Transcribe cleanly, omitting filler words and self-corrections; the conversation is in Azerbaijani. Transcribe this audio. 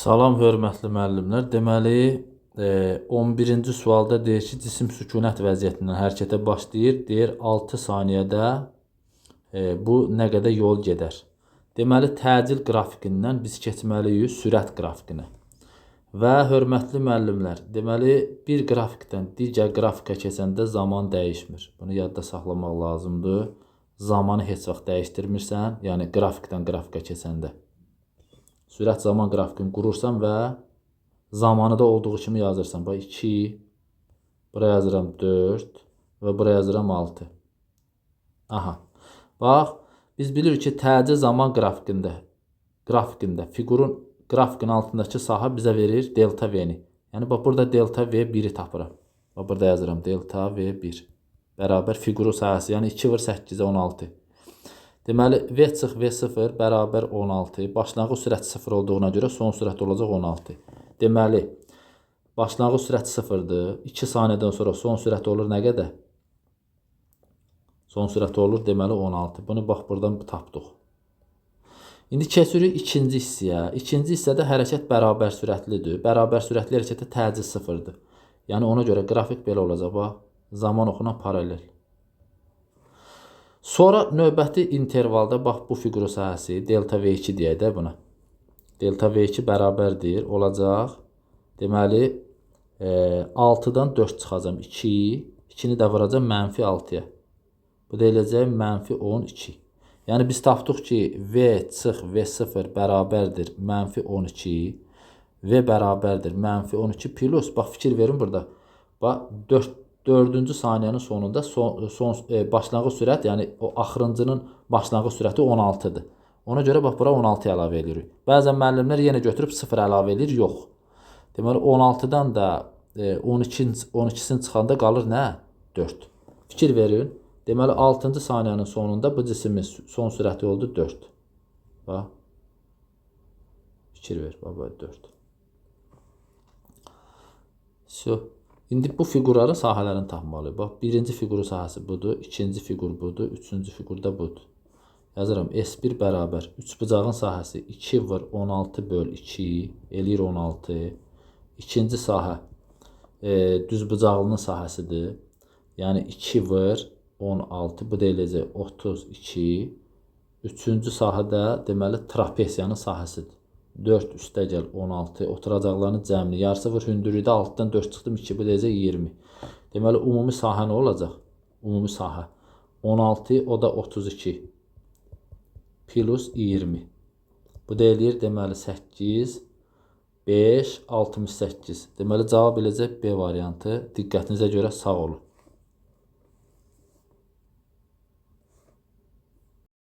Salam hörmətli müəllimlər. Deməli, 11-ci sualda deyir ki, cisim sükunət vəziyyətindən hərəkətə başlayır. Deyir 6 saniyədə bu nə qədər yol gedər. Deməli, təcil qrafikindən biz keçməliyik sürət qrafikinə. Və hörmətli müəllimlər, deməli, bir qrafikdən digər qrafika keçəndə zaman dəyişmir. Bunu yadda saxlamaq lazımdır. Zamanı heç vaxt dəyişdirmirsən, yəni qrafikdən qrafika keçəndə. Sürət zaman qrafikini qurursan və zamanı da olduğu kimi yazırsan. Bax 2, buraya yazıram 4 və buraya yazıram 6. Aha. Bax, biz bilirik ki, təcil zaman qrafikində qrafikin altındakı sahə bizə verir delta V-ni. Yəni, bax, burada delta V1-i tapıram. Bax, burada yazıram delta V1 bərabər fiqurun sahəsi, yəni 2 vur 8-ə 16. Deməli, V çıx V0 bərabər 16. Başlanğıc sürət 0 olduğuna görə son sürət olacaq 16. Deməli, başlanğıc sürət 0-dır. 2 saniyədən sonra son sürət olur nə qədər? Son sürət olur, deməli 16. Bunu bax, buradan tapdıq. İndi keçirik ikinci hissəyə. İkinci hissədə hərəkət bərabər sürətlidir. Bərabər sürətli hərəkətə təcil 0-dır. Yəni, ona görə qrafik belə olacaq. Bax, zaman oxuna paralel. Sonra növbəti intervalda bax bu fiquru sahəsi delta V2 deyək də buna. Delta V2 bərabərdir olacaq. Deməli 6-dan 4 çıxacam 2. 2-ni də vuracam mənfi 6-ya. Bu da eləcək mənfi 12. Yəni biz tapdıq ki, V çıx V0 bərabərdir mənfi 12. V bərabərdir mənfi 12 plus. Bax fikir verin burada. Bax 4-cü saniyənin sonunda başlanğıc sürət, yəni o axırıncının başlanğıc sürəti 16-dır. Ona görə bax bura 16 əlavə edirik. Bəzən müəllimlər yenə götürüb 0 əlavə edir, yox. Deməli 16-dan da 12-sini çıxanda qalır nə? 4. Fikir verin. Deməli 6-cı saniyənin sonunda bu cisimin son sürəti oldu 4. Bax. Fikir ver, bax 4. So. İndi bu fiqurların sahələrini tapmalıyıq. Bax, birinci fiqurun sahəsi budur, ikinci fiqur budur, üçüncü fiqur da budur. Yazıram, S1 bərabər. 3 bucağın sahəsi 2 vur 16 böl 2, eləyir 16. İkinci sahə düz bucaqlının sahəsidir. Yəni 2 vur 16, bu da eləcək 32. Üçüncü sahə də deməli trapesiyanın sahəsidir. 4 üstə gəl 16, oturacaqlarının cəmini yarısı vur hündürlükdə 6-dan 4 çıxdım 2, bu deyəcək 20. Deməli, ümumi sahə nə olacaq? Ümumi sahə 16, o da 32 plus 20. Bu da eləyir, deməli 8, 5, 68. Deməli, cavab eləcək B variantı. Diqqətinizə görə sağ olun.